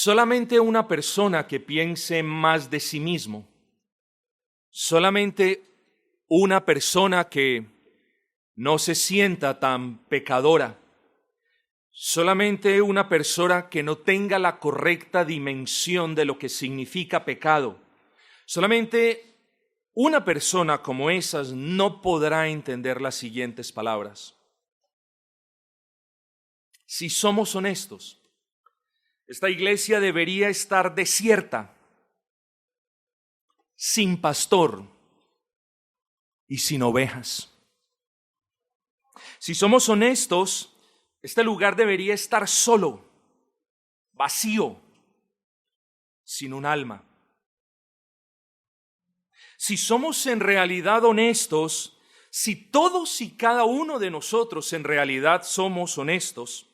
Solamente una persona que piense más de sí mismo, solamente una persona que no se sienta tan pecadora, solamente una persona que no tenga la correcta dimensión de lo que significa pecado, solamente una persona como esas no podrá entender las siguientes palabras. Si somos honestos, esta iglesia debería estar desierta, sin pastor y sin ovejas. Si somos honestos, este lugar debería estar solo, vacío, sin un alma. Si somos en realidad honestos, si todos y cada uno de nosotros en realidad somos honestos,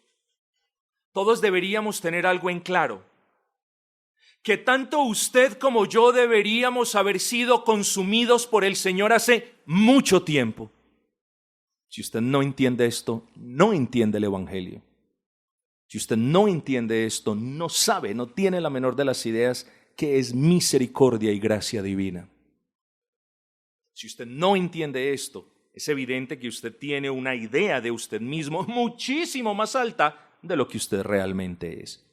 todos deberíamos tener algo en claro, que tanto usted como yo deberíamos haber sido consumidos por el Señor hace mucho tiempo. Si usted no entiende esto, no entiende el Evangelio. Si usted no entiende esto, no sabe, no tiene la menor de las ideas que es misericordia y gracia divina. Si usted no entiende esto, es evidente que usted tiene una idea de usted mismo muchísimo más alta de lo que usted realmente es.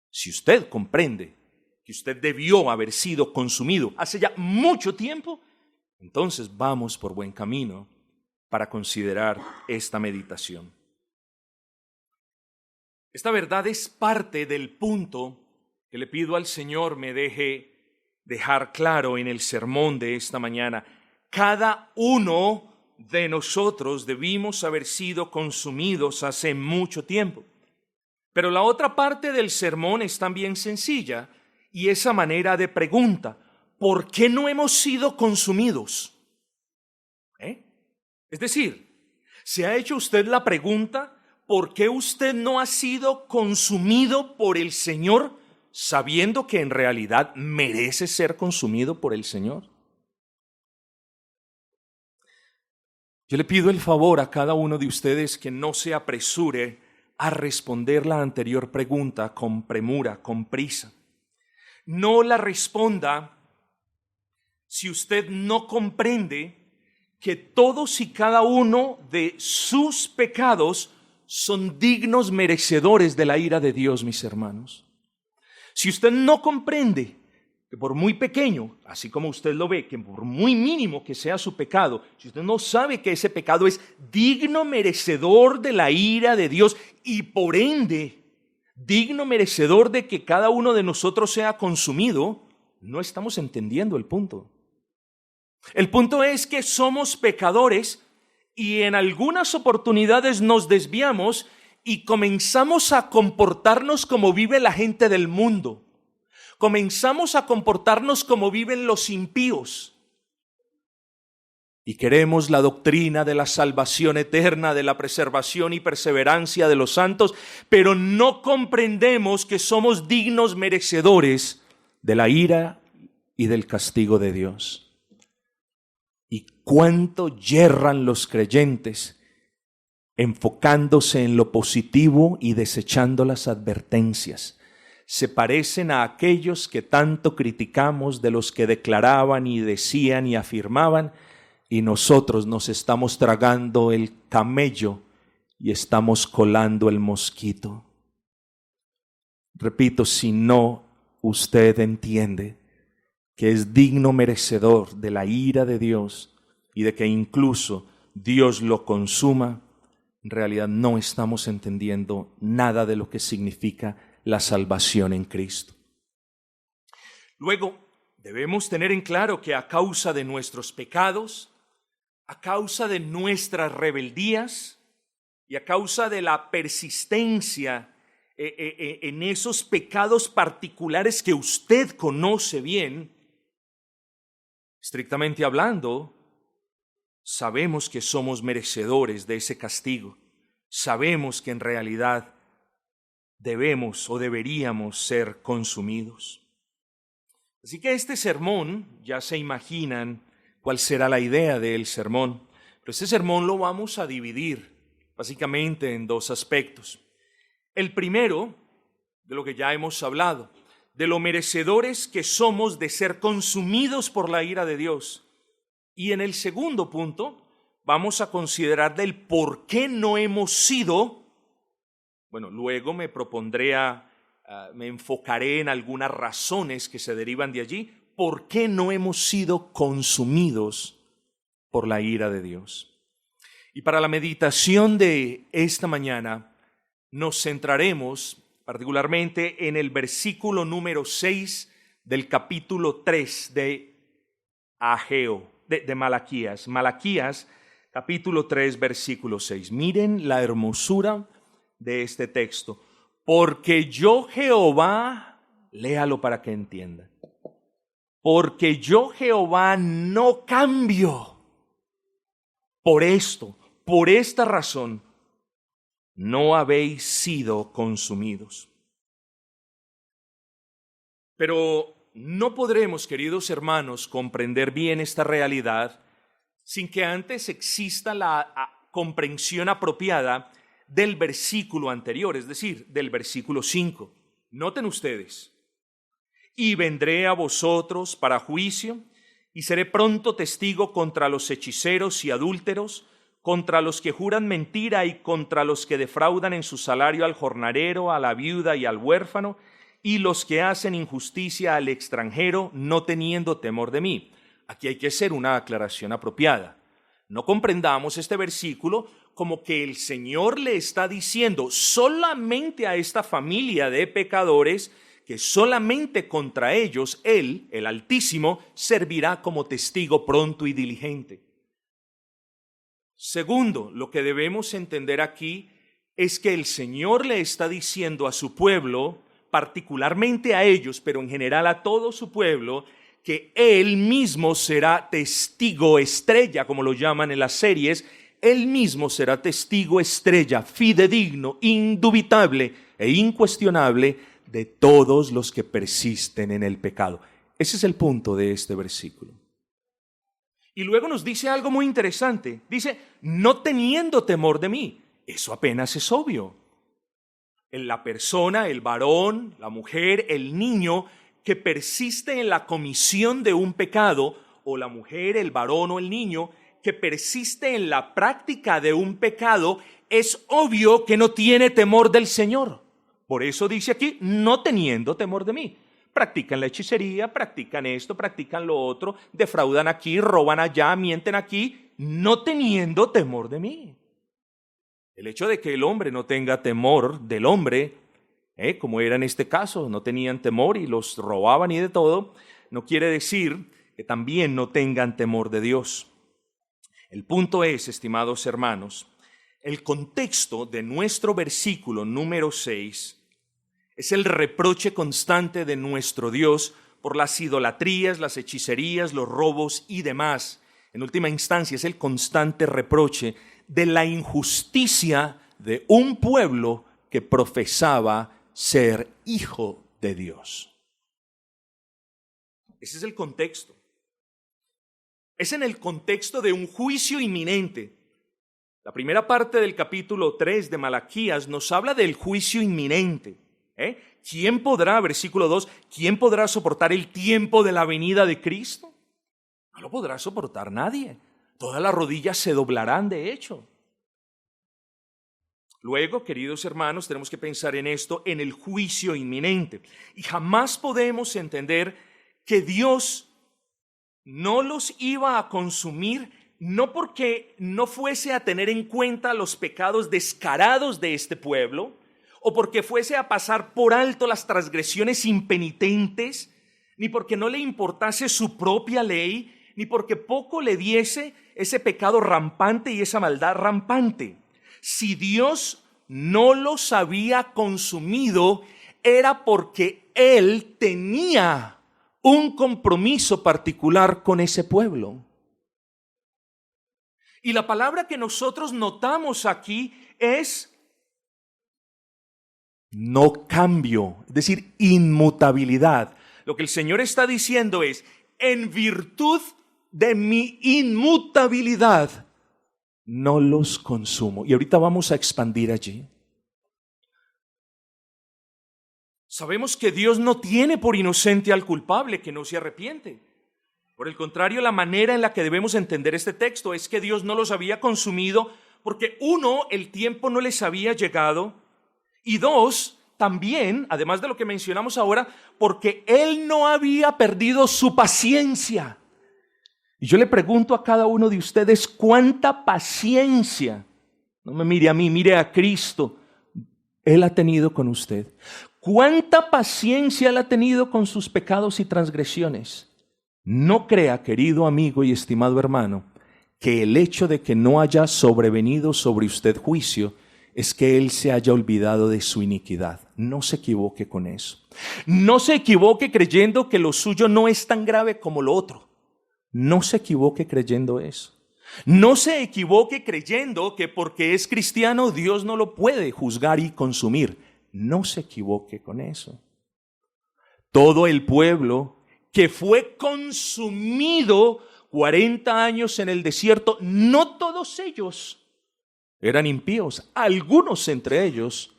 Si usted comprende que usted debió haber sido consumido hace ya mucho tiempo, entonces vamos por buen camino para considerar esta meditación. Esta verdad es parte del punto que le pido al Señor me deje dejar claro en el sermón de esta mañana. Cada uno de nosotros debimos haber sido consumidos hace mucho tiempo. Pero la otra parte del sermón es también sencilla y esa manera de pregunta: ¿por qué no hemos sido consumidos? Es decir, ¿se ha hecho usted la pregunta por qué usted no ha sido consumido por el Señor sabiendo que en realidad merece ser consumido por el Señor? Yo le pido el favor a cada uno de ustedes que no se apresure a responder la anterior pregunta con premura, con prisa. No la responda si usted no comprende que todos y cada uno de sus pecados son dignos merecedores de la ira de Dios, mis hermanos. Si usted no comprende que por muy pequeño, así como usted lo ve, que por muy mínimo que sea su pecado, si usted no sabe que ese pecado es digno merecedor de la ira de Dios y por ende digno merecedor de que cada uno de nosotros sea consumido, no estamos entendiendo el punto. El punto es que somos pecadores y en algunas oportunidades nos desviamos y comenzamos a comportarnos como vive la gente del mundo. Comenzamos a comportarnos como viven los impíos. Y queremos la doctrina de la salvación eterna, de la preservación y perseverancia de los santos, pero no comprendemos que somos dignos merecedores de la ira y del castigo de Dios. Y cuánto yerran los creyentes enfocándose en lo positivo y desechando las advertencias. Se parecen a aquellos que tanto criticamos, de los que declaraban y decían y afirmaban, y nosotros nos estamos tragando el camello y estamos colando el mosquito. Repito, si no usted entiende que es digno merecedor de la ira de Dios y de que incluso Dios lo consuma, en realidad no estamos entendiendo nada de lo que significa la salvación en Cristo. Luego, debemos tener en claro que a causa de nuestros pecados, a causa de nuestras rebeldías y a causa de la persistencia en esos pecados particulares que usted conoce bien, estrictamente hablando, sabemos que somos merecedores de ese castigo. Sabemos que en realidad debemos o deberíamos ser consumidos. Así que este sermón, ya se imaginan cuál será la idea del sermón, pero este sermón lo vamos a dividir básicamente en dos aspectos. El primero, de lo que ya hemos hablado, de lo merecedores que somos de ser consumidos por la ira de Dios. Y en el segundo punto vamos a considerar del por qué no hemos sido, bueno, luego me enfocaré en algunas razones que se derivan de allí, por qué no hemos sido consumidos por la ira de Dios. Y para la meditación de esta mañana nos centraremos particularmente en el versículo número 6 del capítulo 3 de Ageo, de Malaquías. Malaquías, capítulo 3, versículo 6. Miren la hermosura de este texto. Porque yo Jehová, léalo para que entienda. Porque yo Jehová no cambio. Por esto, por esta razón, no habéis sido consumidos. Pero no podremos, queridos hermanos, comprender bien esta realidad sin que antes exista la comprensión apropiada del versículo anterior, es decir, del versículo 5. Noten ustedes: y vendré a vosotros para juicio, y seré pronto testigo contra los hechiceros y adúlteros, contra los que juran mentira y contra los que defraudan en su salario al jornalero, a la viuda y al huérfano, y los que hacen injusticia al extranjero, no teniendo temor de mí. Aquí hay que hacer una aclaración apropiada. No comprendamos este versículo como que el Señor le está diciendo solamente a esta familia de pecadores que solamente contra ellos Él, el Altísimo, servirá como testigo pronto y diligente. Segundo, lo que debemos entender aquí es que el Señor le está diciendo a su pueblo, particularmente a ellos, pero en general a todo su pueblo, que Él mismo será testigo estrella, como lo llaman en las series. Él mismo será testigo estrella, fidedigno, indubitable e incuestionable de todos los que persisten en el pecado. Ese es el punto de este versículo. Y luego nos dice algo muy interesante. Dice, no teniendo temor de mí. Eso apenas es obvio. La persona, el varón, la mujer, el niño que persiste en la comisión de un pecado, o la mujer, el varón o el niño que persiste en la práctica de un pecado, es obvio que no tiene temor del Señor. Por eso dice aquí, no teniendo temor de mí. Practican la hechicería, practican esto, practican lo otro, defraudan aquí, roban allá, mienten aquí, no teniendo temor de mí. El hecho de que el hombre no tenga temor del hombre, como era en este caso, no tenían temor y los robaban y de todo, no quiere decir que también no tengan temor de Dios. El punto es, estimados hermanos, el contexto de nuestro versículo número 6 es el reproche constante de nuestro Dios por las idolatrías, las hechicerías, los robos y demás. En última instancia, es el constante reproche de la injusticia de un pueblo que profesaba ser hijo de Dios. Ese es el contexto. Es en el contexto de un juicio inminente. La primera parte del capítulo 3 de Malaquías nos habla del juicio inminente. ¿Quién podrá, versículo 2, quién podrá soportar el tiempo de la venida de Cristo? No lo podrá soportar nadie. Todas las rodillas se doblarán, de hecho. Luego, queridos hermanos, tenemos que pensar en esto, en el juicio inminente. Y jamás podemos entender que Dios no los iba a consumir, no porque no fuese a tener en cuenta los pecados descarados de este pueblo, o porque fuese a pasar por alto las transgresiones impenitentes, ni porque no le importase su propia ley, ni porque poco le diese ese pecado rampante y esa maldad rampante. Si Dios no los había consumido, era porque Él tenía un compromiso particular con ese pueblo. Y la palabra que nosotros notamos aquí es no cambio, es decir, inmutabilidad. Lo que el Señor está diciendo es, en virtud de mi inmutabilidad, no los consumo. Y ahorita vamos a expandir allí. Sabemos que Dios no tiene por inocente al culpable que no se arrepiente. Por el contrario, la manera en la que debemos entender este texto es que Dios no los había consumido porque, uno, el tiempo no les había llegado, y dos, también, además de lo que mencionamos ahora, porque Él no había perdido su paciencia. Y yo le pregunto a cada uno de ustedes, ¿cuánta paciencia? No me mire a mí, mire a Cristo. Él ha tenido con usted. ¿Cuánta paciencia Él ha tenido con sus pecados y transgresiones? No crea, querido amigo y estimado hermano, que el hecho de que no haya sobrevenido sobre usted juicio es que Él se haya olvidado de su iniquidad. No se equivoque con eso. No se equivoque creyendo que lo suyo no es tan grave como lo otro. No se equivoque creyendo eso. No se equivoque creyendo que porque es cristiano Dios no lo puede juzgar y consumir. No se equivoque con eso. Todo el pueblo que fue consumido 40 años en el desierto, no todos ellos eran impíos. Algunos entre ellos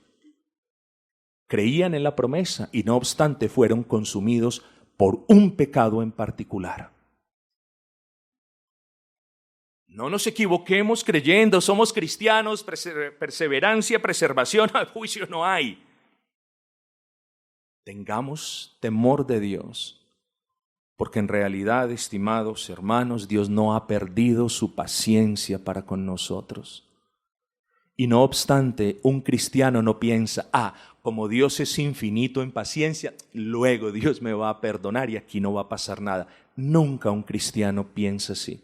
creían en la promesa y no obstante fueron consumidos por un pecado en particular. No nos equivoquemos creyendo, somos cristianos, perseverancia, preservación, al juicio no hay. Tengamos temor de Dios, porque en realidad, estimados hermanos, Dios no ha perdido su paciencia para con nosotros. Y no obstante, un cristiano no piensa, como Dios es infinito en paciencia, luego Dios me va a perdonar y aquí no va a pasar nada. Nunca un cristiano piensa así.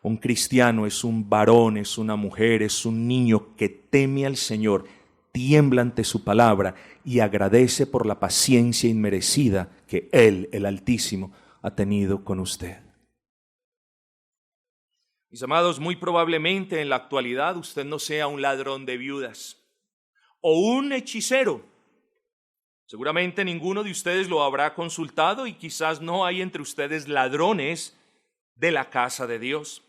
Un cristiano es un varón, es una mujer, es un niño que teme al Señor, tiembla ante su palabra y agradece por la paciencia inmerecida que Él, el Altísimo, ha tenido con usted. Mis amados, muy probablemente en la actualidad usted no sea un ladrón de viudas o un hechicero. Seguramente ninguno de ustedes lo habrá consultado y quizás no hay entre ustedes ladrones de la casa de Dios.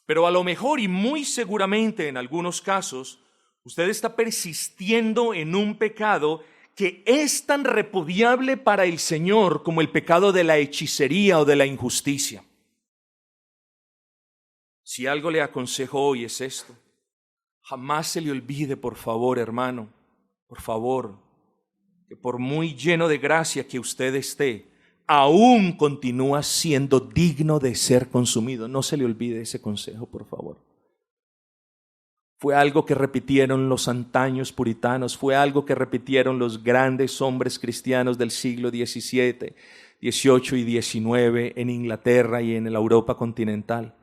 Pero a lo mejor y muy seguramente en algunos casos, usted está persistiendo en un pecado que es tan repudiable para el Señor como el pecado de la hechicería o de la injusticia. Si algo le aconsejo hoy es esto: jamás se le olvide, por favor, hermano, por favor, que por muy lleno de gracia que usted esté, aún continúa siendo digno de ser consumido. No se le olvide ese consejo, por favor. Fue algo que repitieron los antaños puritanos, fue algo que repitieron los grandes hombres cristianos del siglo XVII, XVIII y XIX en Inglaterra y en la Europa continental.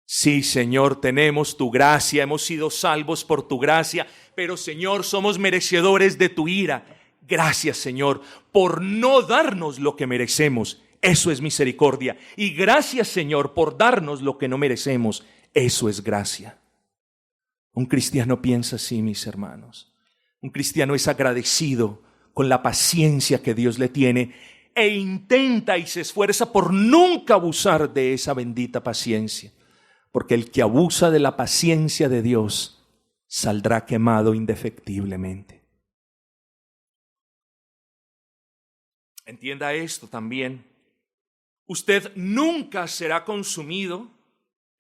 Sí, Señor, tenemos tu gracia, hemos sido salvos por tu gracia, pero Señor, somos merecedores de tu ira. Gracias, Señor, por no darnos lo que merecemos. Eso es misericordia. Y gracias, Señor, por darnos lo que no merecemos. Eso es gracia. Un cristiano piensa así, mis hermanos. Un cristiano es agradecido con la paciencia que Dios le tiene e intenta y se esfuerza por nunca abusar de esa bendita paciencia. Porque el que abusa de la paciencia de Dios saldrá quemado indefectiblemente. Entienda esto también. Usted nunca será consumido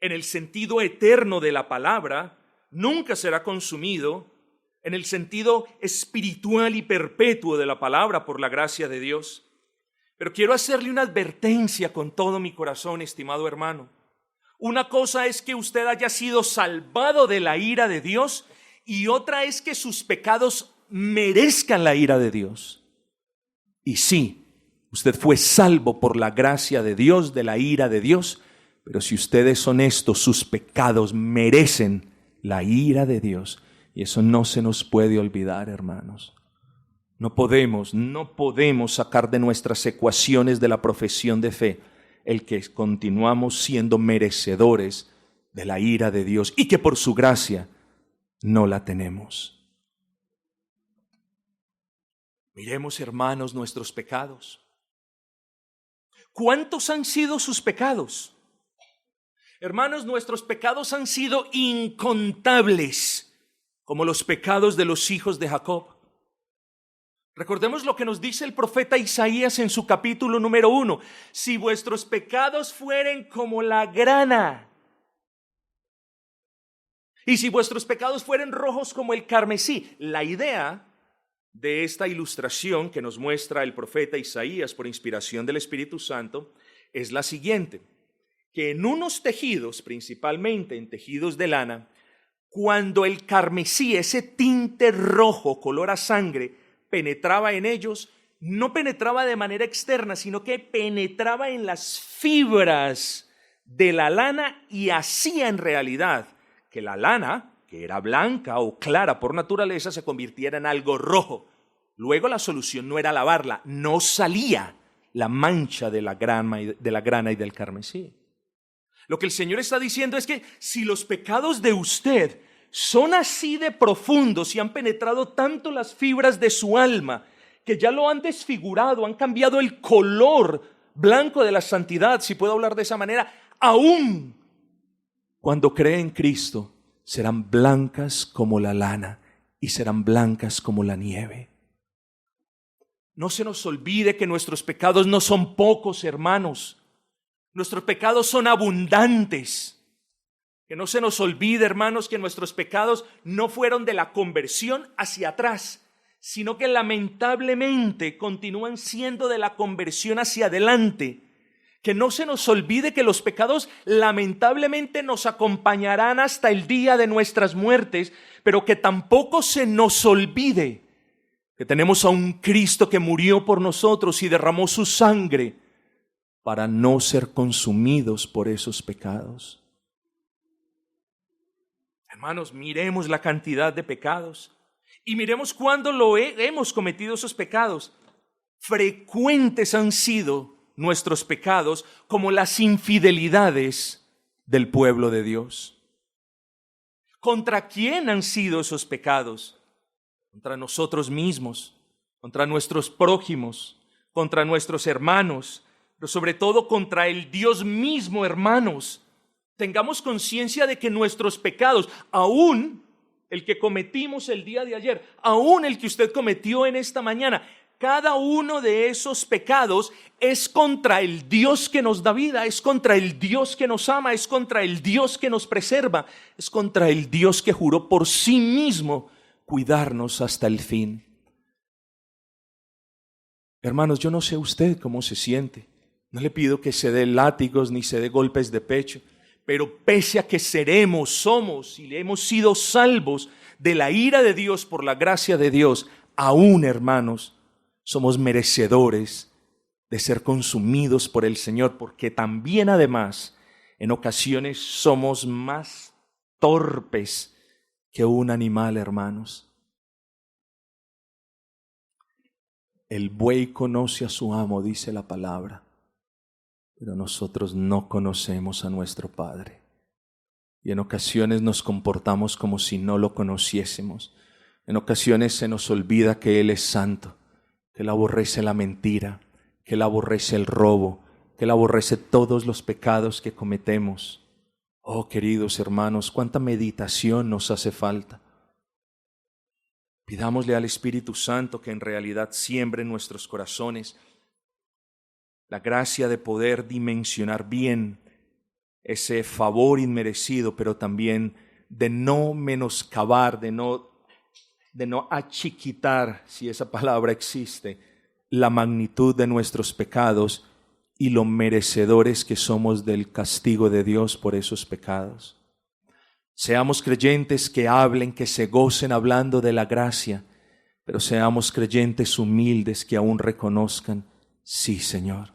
en el sentido eterno de la palabra, nunca será consumido en el sentido espiritual y perpetuo de la palabra por la gracia de Dios. Pero quiero hacerle una advertencia con todo mi corazón, estimado hermano. Una cosa es que usted haya sido salvado de la ira de Dios y otra es que sus pecados merezcan la ira de Dios. Y sí, usted fue salvo por la gracia de Dios, de la ira de Dios, pero si usted es honesto, sus pecados merecen la ira de Dios. Y eso no se nos puede olvidar, hermanos. No podemos sacar de nuestras ecuaciones de la profesión de fe el que continuamos siendo merecedores de la ira de Dios y que por su gracia no la tenemos. Miremos, hermanos, nuestros pecados. ¿Cuántos han sido sus pecados? Hermanos, nuestros pecados han sido incontables, como los pecados de los hijos de Jacob. Recordemos lo que nos dice el profeta Isaías en su capítulo número 1. Si vuestros pecados fueren como la grana, y si vuestros pecados fueren rojos como el carmesí. La idea de esta ilustración que nos muestra el profeta Isaías por inspiración del Espíritu Santo es la siguiente: que en unos tejidos, principalmente en tejidos de lana, cuando el carmesí, ese tinte rojo, color a sangre, penetraba en ellos, no penetraba de manera externa, sino que penetraba en las fibras de la lana y hacía en realidad que la lana, que era blanca o clara por naturaleza, se convirtiera en algo rojo. Luego la solución no era lavarla, no salía la mancha de la grana y del carmesí. Lo que el Señor está diciendo es que si los pecados de usted son así de profundos y han penetrado tanto las fibras de su alma, que ya lo han desfigurado, han cambiado el color blanco de la santidad, si puedo hablar de esa manera, aún cuando cree en Cristo, serán blancas como la lana y serán blancas como la nieve. No se nos olvide que nuestros pecados no son pocos, hermanos. Nuestros pecados son abundantes. Que no se nos olvide, hermanos, que nuestros pecados no fueron de la conversión hacia atrás, sino que lamentablemente continúan siendo de la conversión hacia adelante. Que no se nos olvide que los pecados lamentablemente nos acompañarán hasta el día de nuestras muertes, pero que tampoco se nos olvide que tenemos a un Cristo que murió por nosotros y derramó su sangre para no ser consumidos por esos pecados. Hermanos, miremos la cantidad de pecados y miremos cuándo hemos cometido esos pecados. Frecuentes han sido nuestros pecados como las infidelidades del pueblo de Dios. ¿Contra quién han sido esos pecados? Contra nosotros mismos, contra nuestros prójimos, contra nuestros hermanos, pero sobre todo contra el Dios mismo, hermanos. Tengamos conciencia de que nuestros pecados, aún el que cometimos el día de ayer, aún el que usted cometió en esta mañana, cada uno de esos pecados es contra el Dios que nos da vida, es contra el Dios que nos ama, es contra el Dios que nos preserva, es contra el Dios que juró por sí mismo cuidarnos hasta el fin. Hermanos, yo no sé usted cómo se siente. No le pido que se dé látigos ni se dé golpes de pecho. Pero pese a que somos y hemos sido salvos de la ira de Dios por la gracia de Dios, aún, hermanos, somos merecedores de ser consumidos por el Señor, porque también además en ocasiones somos más torpes que un animal, hermanos. El buey conoce a su amo, dice la palabra, pero nosotros no conocemos a nuestro Padre. Y en ocasiones nos comportamos como si no lo conociésemos. En ocasiones se nos olvida que Él es santo, que Él aborrece la mentira, que Él aborrece el robo, que Él aborrece todos los pecados que cometemos. Oh, queridos hermanos, cuánta meditación nos hace falta. Pidámosle al Espíritu Santo que en realidad siembre en nuestros corazones la gracia de poder dimensionar bien ese favor inmerecido, pero también de no menoscabar, de no achiquitar, si esa palabra existe, la magnitud de nuestros pecados y lo merecedores que somos del castigo de Dios por esos pecados. Seamos creyentes que hablen, que se gocen hablando de la gracia, pero seamos creyentes humildes que aún reconozcan, sí, Señor,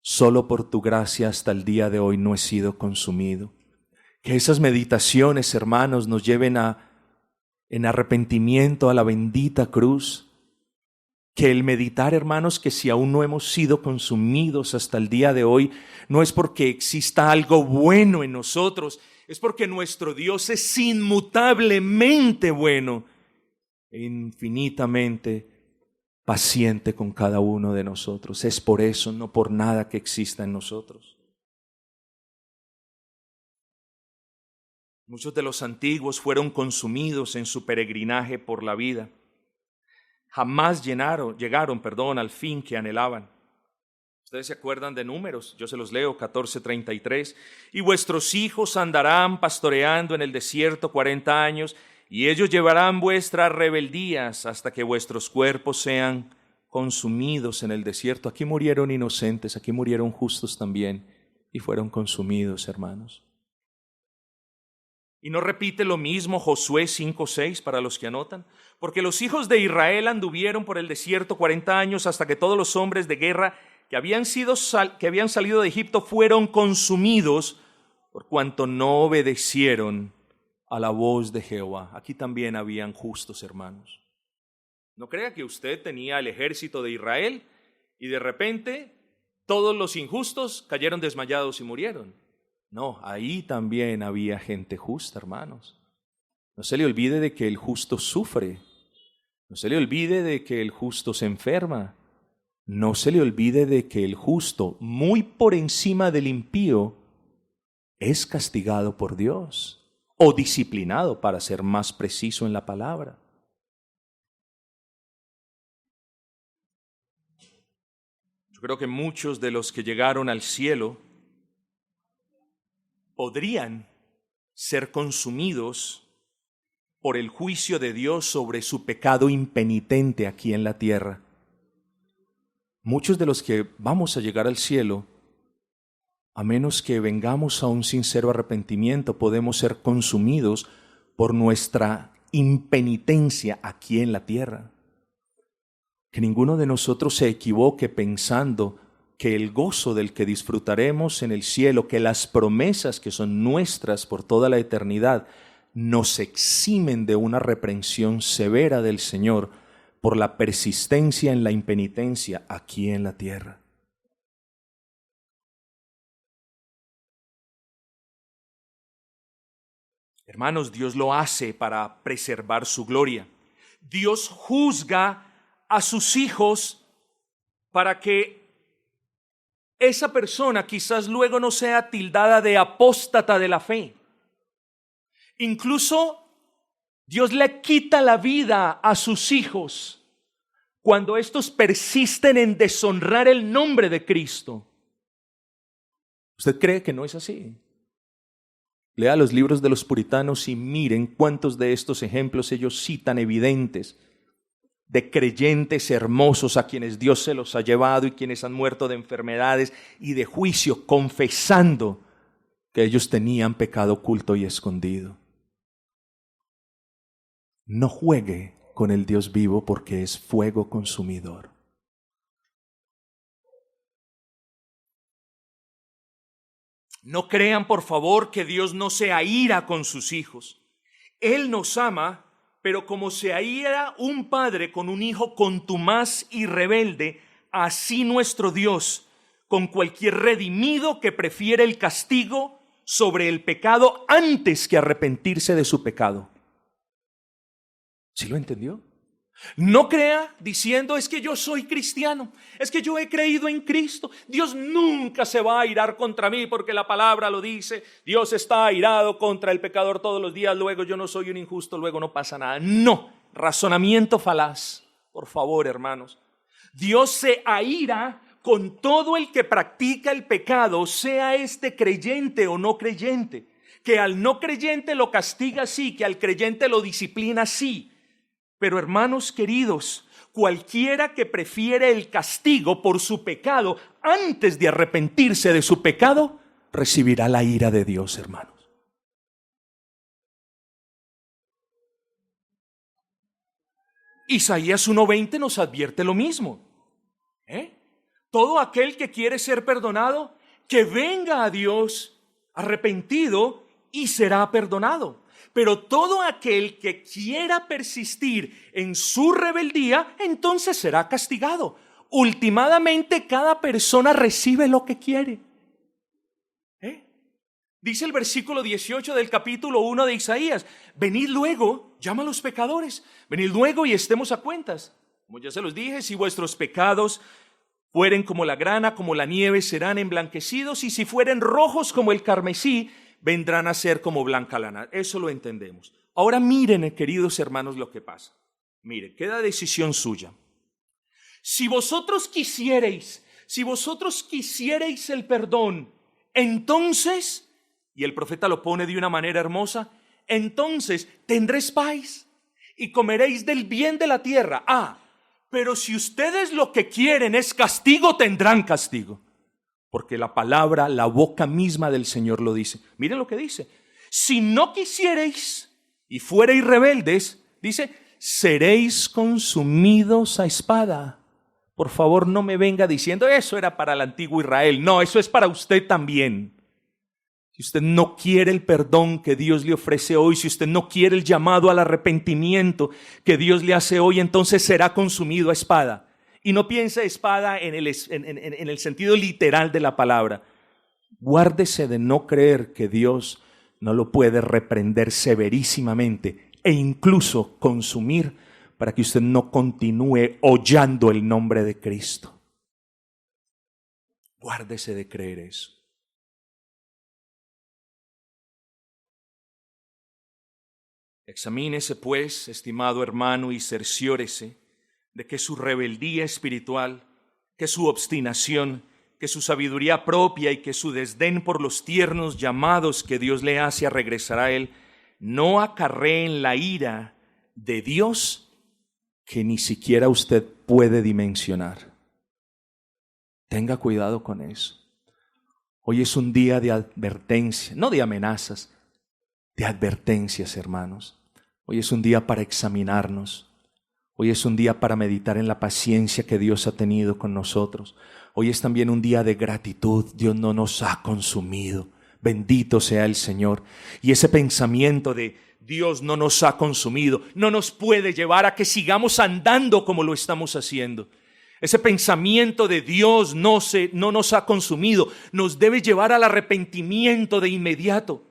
solo por tu gracia hasta el día de hoy no he sido consumido. Que esas meditaciones, hermanos, nos lleven en arrepentimiento a la bendita cruz. Que el meditar, hermanos, que si aún no hemos sido consumidos hasta el día de hoy, no es porque exista algo bueno en nosotros, es porque nuestro Dios es inmutablemente bueno e infinitamente paciente con cada uno de nosotros. Es por eso, no por nada que exista en nosotros. Muchos de los antiguos fueron consumidos en su peregrinaje por la vida. Jamás llegaron al fin que anhelaban. Ustedes se acuerdan de Números, yo se los leo, 14:33. Y vuestros hijos andarán pastoreando en el desierto 40 años, y ellos llevarán vuestras rebeldías hasta que vuestros cuerpos sean consumidos en el desierto. Aquí murieron inocentes, aquí murieron justos también, y fueron consumidos, hermanos. Y no repite lo mismo Josué 5:6 para los que anotan, porque los hijos de Israel anduvieron por el desierto 40 años hasta que todos los hombres de guerra que habían salido de Egipto fueron consumidos por cuanto no obedecieron a la voz de Jehová. Aquí también habían justos, hermanos. No crea que usted tenía el ejército de Israel y de repente todos los injustos cayeron desmayados y murieron. No, ahí también había gente justa, hermanos. No se le olvide de que el justo sufre. No se le olvide de que el justo se enferma. No se le olvide de que el justo, muy por encima del impío, es castigado por Dios o disciplinado, para ser más preciso en la palabra. Yo creo que muchos de los que llegaron al cielo podrían ser consumidos por el juicio de Dios sobre su pecado impenitente aquí en la tierra. Muchos de los que vamos a llegar al cielo, a menos que vengamos a un sincero arrepentimiento, podemos ser consumidos por nuestra impenitencia aquí en la tierra. Que ninguno de nosotros se equivoque pensando que el gozo del que disfrutaremos en el cielo, que las promesas que son nuestras por toda la eternidad, nos eximen de una reprensión severa del Señor por la persistencia en la impenitencia aquí en la tierra. Hermanos, Dios lo hace para preservar su gloria. Dios juzga a sus hijos para que esa persona quizás luego no sea tildada de apóstata de la fe. Incluso Dios le quita la vida a sus hijos cuando estos persisten en deshonrar el nombre de Cristo. ¿Usted cree que no es así? Lea los libros de los puritanos y miren cuántos de estos ejemplos ellos citan evidentes de creyentes hermosos a quienes Dios se los ha llevado y quienes han muerto de enfermedades y de juicio, confesando que ellos tenían pecado oculto y escondido. No juegue con el Dios vivo porque es fuego consumidor. No crean, por favor, que Dios no se aira con sus hijos. Él nos ama, pero como se aira un padre con un hijo contumaz y rebelde, así nuestro Dios, con cualquier redimido que prefiere el castigo sobre el pecado antes que arrepentirse de su pecado. ¿Sí lo entendió? No crea diciendo, es que yo soy cristiano, es que yo he creído en Cristo. Dios nunca se va a airar contra mí porque la palabra lo dice. Dios está airado contra el pecador todos los días, luego yo no soy un injusto, luego no pasa nada. No, razonamiento falaz. Por favor, hermanos. Dios se aira con todo el que practica el pecado, sea este creyente o no creyente. Que al no creyente lo castiga sí, que al creyente lo disciplina sí. Pero hermanos queridos, cualquiera que prefiere el castigo por su pecado antes de arrepentirse de su pecado, recibirá la ira de Dios, hermanos. Isaías 1:20 nos advierte lo mismo. Todo aquel que quiere ser perdonado, que venga a Dios arrepentido y será perdonado. Pero todo aquel que quiera persistir en su rebeldía, entonces será castigado. Últimamente, cada persona recibe lo que quiere. Dice el versículo 18 del capítulo 1 de Isaías, venid luego, llama a los pecadores, venid luego y estemos a cuentas. Como ya se los dije, si vuestros pecados fueren como la grana, como la nieve, serán emblanquecidos, y si fueren rojos como el carmesí, vendrán a ser como blanca lana. Eso lo entendemos. Ahora miren, queridos hermanos, lo que pasa. Mire, queda decisión suya. Si vosotros quisierais el perdón, entonces, y el profeta lo pone de una manera hermosa, entonces tendréis paz y comeréis del bien de la tierra. Pero si ustedes lo que quieren es castigo, tendrán castigo. Porque la palabra, la boca misma del Señor lo dice. Miren lo que dice. Si no quisierais y fuereis rebeldes, dice, seréis consumidos a espada. Por favor, no me venga diciendo, eso era para el antiguo Israel. No, eso es para usted también. Si usted no quiere el perdón que Dios le ofrece hoy, si usted no quiere el llamado al arrepentimiento que Dios le hace hoy, entonces será consumido a espada. Y no piense espada en el sentido literal de la palabra. Guárdese de no creer que Dios no lo puede reprender severísimamente e incluso consumir para que usted no continúe hollando el nombre de Cristo. Guárdese de creer eso. Examínese pues, estimado hermano, y cerciórese de que su rebeldía espiritual, que su obstinación, que su sabiduría propia y que su desdén por los tiernos llamados que Dios le hace a regresar a Él, no acarreen la ira de Dios que ni siquiera usted puede dimensionar. Tenga cuidado con eso. Hoy es un día de advertencia, no de amenazas, de advertencias, hermanos. Hoy es un día para examinarnos. Hoy es un día para meditar en la paciencia que Dios ha tenido con nosotros. Hoy es también un día de gratitud. Dios no nos ha consumido. Bendito sea el Señor. Y ese pensamiento de Dios no nos ha consumido no nos puede llevar a que sigamos andando como lo estamos haciendo. Ese pensamiento de Dios no nos ha consumido nos debe llevar al arrepentimiento de inmediato.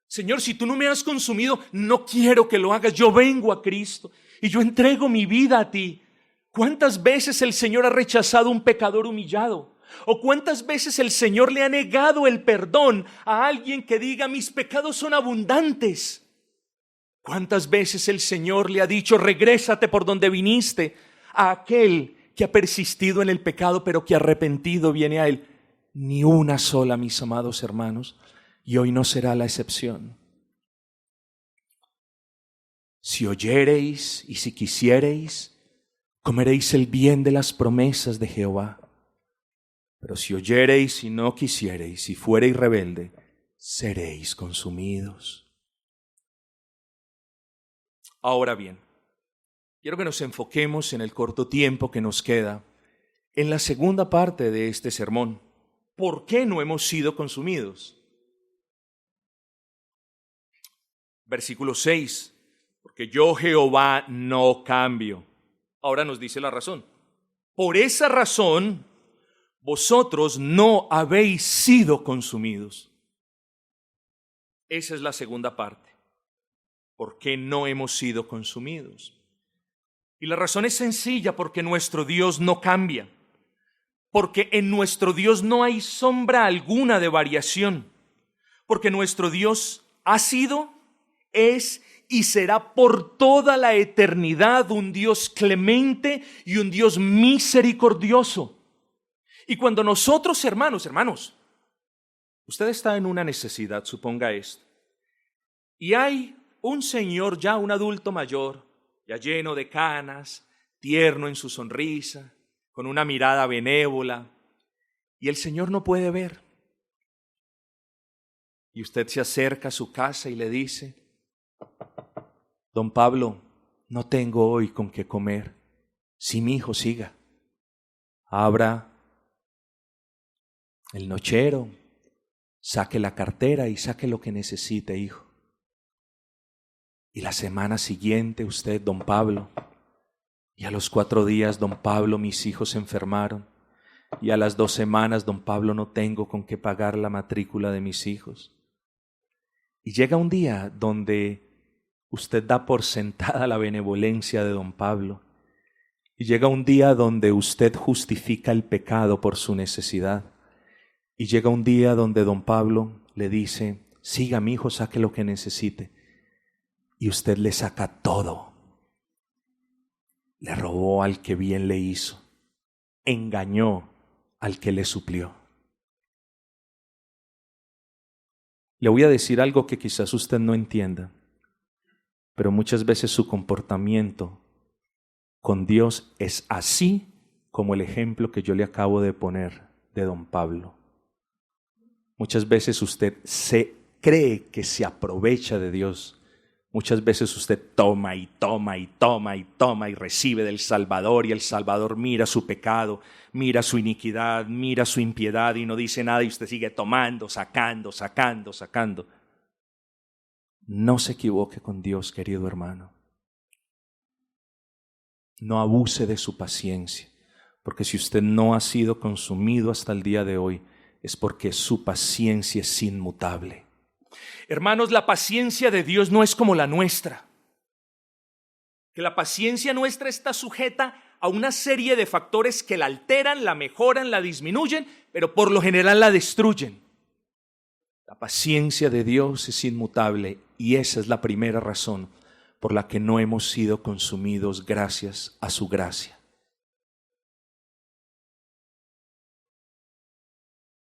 Señor, si tú no me has consumido, no quiero que lo hagas. Yo vengo a Cristo y yo entrego mi vida a ti. ¿Cuántas veces el Señor ha rechazado a un pecador humillado? ¿O cuántas veces el Señor le ha negado el perdón a alguien que diga, mis pecados son abundantes? ¿Cuántas veces el Señor le ha dicho, regrésate por donde viniste, a aquel que ha persistido en el pecado, pero que arrepentido viene a Él? Ni una sola, mis amados hermanos. Y hoy no será la excepción. Si oyereis y si quisiereis, comeréis el bien de las promesas de Jehová. Pero si oyereis y no quisiereis, si fuereis rebelde, seréis consumidos. Ahora bien, quiero que nos enfoquemos en el corto tiempo que nos queda en la segunda parte de este sermón. ¿Por qué no hemos sido consumidos? Versículo 6, porque yo Jehová no cambio. Ahora nos dice la razón. Por esa razón, vosotros no habéis sido consumidos. Esa es la segunda parte. ¿Por qué no hemos sido consumidos? Y la razón es sencilla, porque nuestro Dios no cambia. Porque en nuestro Dios no hay sombra alguna de variación. Porque nuestro Dios ha sido, es y será por toda la eternidad un Dios clemente y un Dios misericordioso. Y cuando nosotros, hermanos, usted está en una necesidad, suponga esto, y hay un señor ya, un adulto mayor, ya lleno de canas, tierno en su sonrisa, con una mirada benévola, y el Señor no puede ver. Y usted se acerca a su casa y le dice, don Pablo, no tengo hoy con qué comer. Sí, mi hijo, siga. Abra el nochero, saque la cartera y saque lo que necesite, hijo. Y la semana siguiente usted, don Pablo, y a los 4 días, don Pablo, mis hijos se enfermaron. Y a las 2 semanas, don Pablo, no tengo con qué pagar la matrícula de mis hijos. Y llega un día donde usted da por sentada la benevolencia de don Pablo. Y llega un día donde usted justifica el pecado por su necesidad. Y llega un día donde don Pablo le dice, siga mi hijo, saque lo que necesite. Y usted le saca todo. le robó al que bien le hizo, engañó al que le suplió. Le voy a decir algo que quizás usted no entienda, pero muchas veces su comportamiento con Dios es así como el ejemplo que yo le acabo de poner de don Pablo. Muchas veces usted se cree que se aprovecha de Dios. Muchas veces usted toma y toma y toma y toma y recibe del Salvador, y el Salvador mira su pecado, mira su iniquidad, mira su impiedad y no dice nada, y usted sigue tomando, sacando. No se equivoque con Dios, querido hermano. No abuse de su paciencia, porque si usted no ha sido consumido hasta el día de hoy, es porque su paciencia es inmutable. Hermanos, la paciencia de Dios no es como la nuestra. Que la paciencia nuestra está sujeta a una serie de factores que la alteran, la mejoran, la disminuyen, pero por lo general la destruyen. La paciencia de Dios es inmutable, y esa es la primera razón por la que no hemos sido consumidos gracias a su gracia.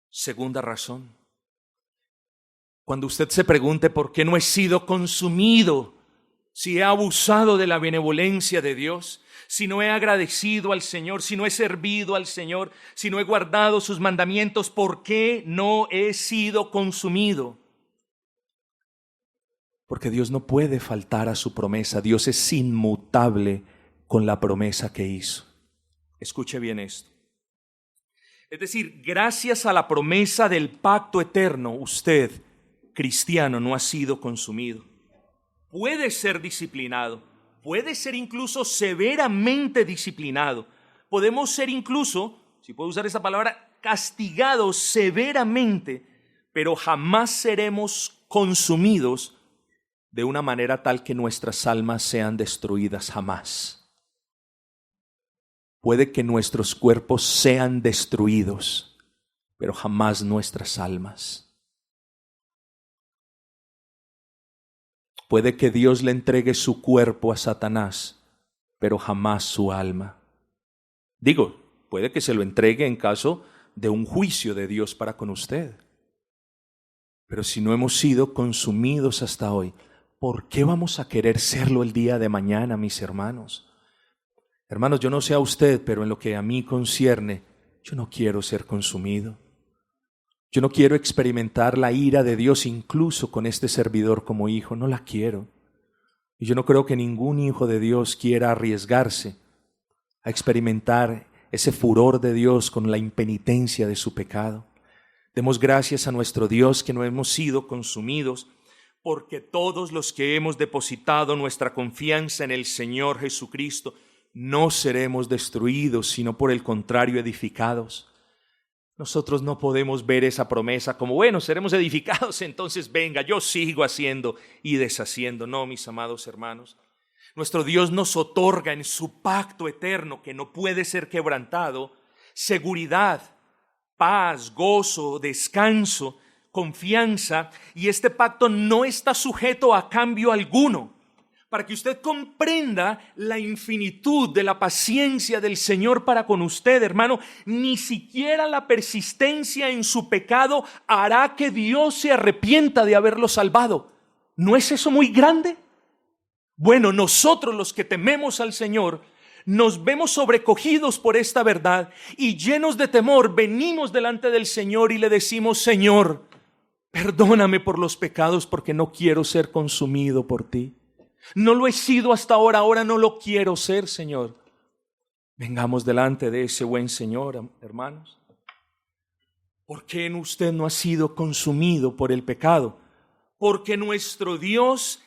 Segunda razón. Cuando usted se pregunte por qué no he sido consumido, si he abusado de la benevolencia de Dios, si no he agradecido al Señor, si no he servido al Señor, si no he guardado sus mandamientos, ¿por qué no he sido consumido? Porque Dios no puede faltar a su promesa. Dios es inmutable con la promesa que hizo. Escuche bien esto. Es decir, gracias a la promesa del pacto eterno, usted, cristiano, no ha sido consumido. Puede ser disciplinado, puede ser incluso severamente disciplinado. Podemos ser incluso, si puedo usar esa palabra, castigados severamente, pero jamás seremos consumidos de una manera tal que nuestras almas sean destruidas, jamás. Puede que nuestros cuerpos sean destruidos, pero jamás nuestras almas. Puede que Dios le entregue su cuerpo a Satanás, pero jamás su alma. Digo, puede que se lo entregue en caso de un juicio de Dios para con usted. Pero si no hemos sido consumidos hasta hoy, ¿por qué vamos a querer serlo el día de mañana, mis hermanos? Hermanos, yo no sé a usted, pero en lo que a mí concierne, yo no quiero ser consumido. Yo no quiero experimentar la ira de Dios incluso con este servidor como hijo, no la quiero. Y yo no creo que ningún hijo de Dios quiera arriesgarse a experimentar ese furor de Dios con la impenitencia de su pecado. Demos gracias a nuestro Dios que no hemos sido consumidos, porque todos los que hemos depositado nuestra confianza en el Señor Jesucristo no seremos destruidos, sino por el contrario edificados. Nosotros no podemos ver esa promesa como, bueno, seremos edificados, entonces venga, yo sigo haciendo y deshaciendo. No, mis amados hermanos. Nuestro Dios nos otorga en su pacto eterno, que no puede ser quebrantado, seguridad, paz, gozo, descanso, confianza, y este pacto no está sujeto a cambio alguno. Para que usted comprenda la infinitud de la paciencia del Señor para con usted, hermano, ni siquiera la persistencia en su pecado hará que Dios se arrepienta de haberlo salvado. ¿No es eso muy grande? Bueno, nosotros los que tememos al Señor nos vemos sobrecogidos por esta verdad y llenos de temor venimos delante del Señor y le decimos: Señor, perdóname por los pecados, porque no quiero ser consumido por ti. No lo he sido hasta ahora, ahora no lo quiero ser, Señor. Vengamos delante de ese buen Señor, hermanos. ¿Por qué en usted no ha sido consumido por el pecado? Porque nuestro Dios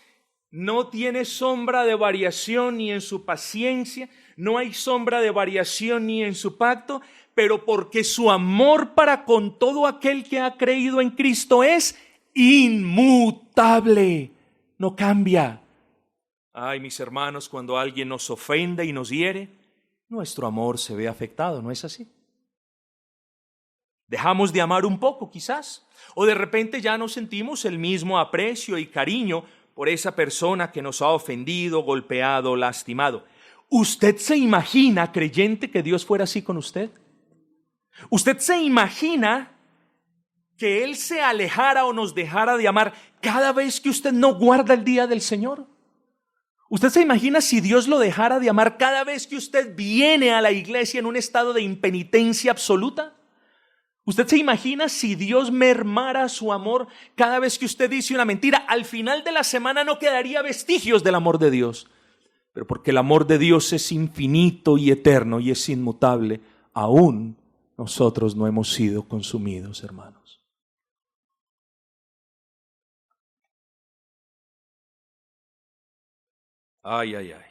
no tiene sombra de variación ni en su paciencia, no hay sombra de variación ni en su pacto, pero porque su amor para con todo aquel que ha creído en Cristo es inmutable, no cambia. Ay, mis hermanos, cuando alguien nos ofende y nos hiere, nuestro amor se ve afectado, ¿no es así? Dejamos de amar un poco, quizás, o de repente ya no sentimos el mismo aprecio y cariño por esa persona que nos ha ofendido, golpeado, lastimado. ¿Usted se imagina, creyente, que Dios fuera así con usted? ¿Usted se imagina que Él se alejara o nos dejara de amar cada vez que usted no guarda el día del Señor? ¿Usted se imagina si Dios lo dejara de amar cada vez que usted viene a la iglesia en un estado de impenitencia absoluta? ¿Usted se imagina si Dios mermara su amor cada vez que usted dice una mentira? Al final de la semana no quedaría vestigios del amor de Dios. Pero porque el amor de Dios es infinito y eterno y es inmutable, aún nosotros no hemos sido consumidos, hermanos. Ay, ay, ay.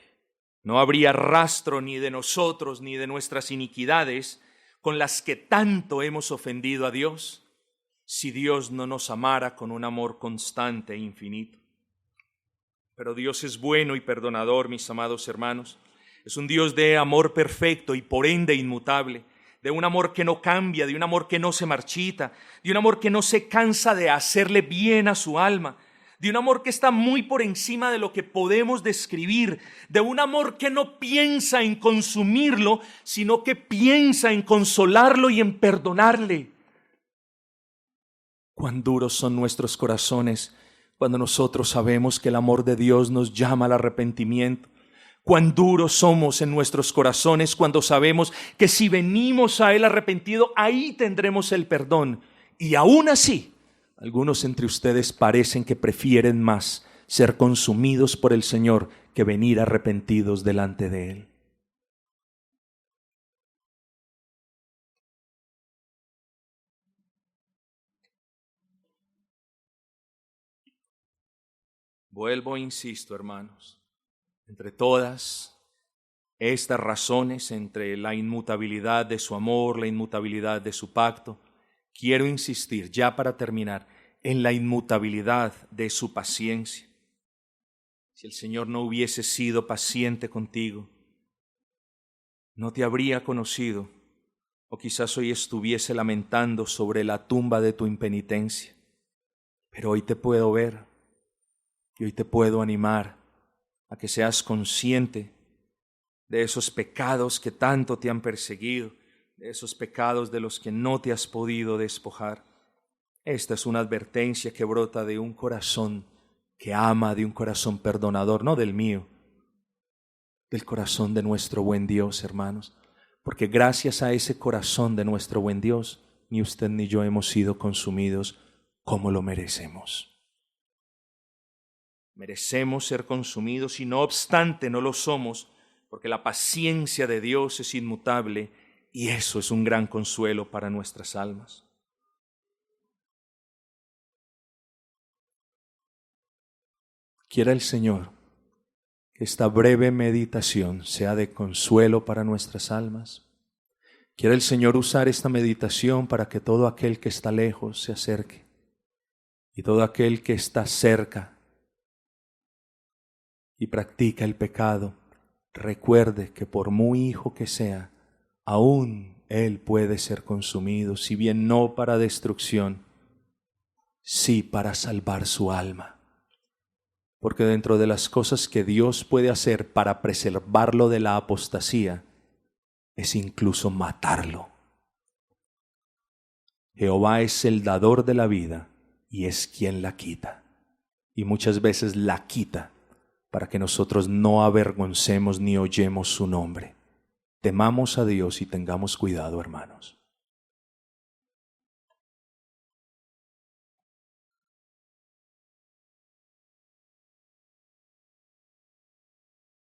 No habría rastro ni de nosotros ni de nuestras iniquidades con las que tanto hemos ofendido a Dios, si Dios no nos amara con un amor constante e infinito. Pero Dios es bueno y perdonador, mis amados hermanos. Es un Dios de amor perfecto y por ende inmutable, de un amor que no cambia, de un amor que no se marchita, de un amor que no se cansa de hacerle bien a su alma, de un amor que está muy por encima de lo que podemos describir, de un amor que no piensa en consumirlo, sino que piensa en consolarlo y en perdonarle. Cuán duros son nuestros corazones cuando nosotros sabemos que el amor de Dios nos llama al arrepentimiento. Cuán duros somos en nuestros corazones cuando sabemos que si venimos a Él arrepentido, ahí tendremos el perdón. Y aún así, algunos entre ustedes parecen que prefieren más ser consumidos por el Señor que venir arrepentidos delante de Él. Vuelvo e insisto, hermanos, entre todas estas razones, entre la inmutabilidad de su amor, la inmutabilidad de su pacto, quiero insistir, ya para terminar, en la inmutabilidad de su paciencia. Si el Señor no hubiese sido paciente contigo, no te habría conocido, o quizás hoy estuviese lamentando sobre la tumba de tu impenitencia. Pero hoy te puedo ver y hoy te puedo animar a que seas consciente de esos pecados que tanto te han perseguido, de esos pecados de los que no te has podido despojar. Esta es una advertencia que brota de un corazón que ama, de un corazón perdonador, no del mío, del corazón de nuestro buen Dios, hermanos. Porque gracias a ese corazón de nuestro buen Dios, ni usted ni yo hemos sido consumidos como lo merecemos. Merecemos ser consumidos y no obstante no lo somos, porque la paciencia de Dios es inmutable y eso es un gran consuelo para nuestras almas. Quiera el Señor que esta breve meditación sea de consuelo para nuestras almas. Quiera el Señor usar esta meditación para que todo aquel que está lejos se acerque y todo aquel que está cerca y practica el pecado, recuerde que por muy hijo que sea, aún él puede ser consumido, si bien no para destrucción, sí para salvar su alma. Porque dentro de las cosas que Dios puede hacer para preservarlo de la apostasía, es incluso matarlo. Jehová es el dador de la vida y es quien la quita. Y muchas veces la quita para que nosotros no avergoncemos ni oyemos su nombre. Temamos a Dios y tengamos cuidado, hermanos.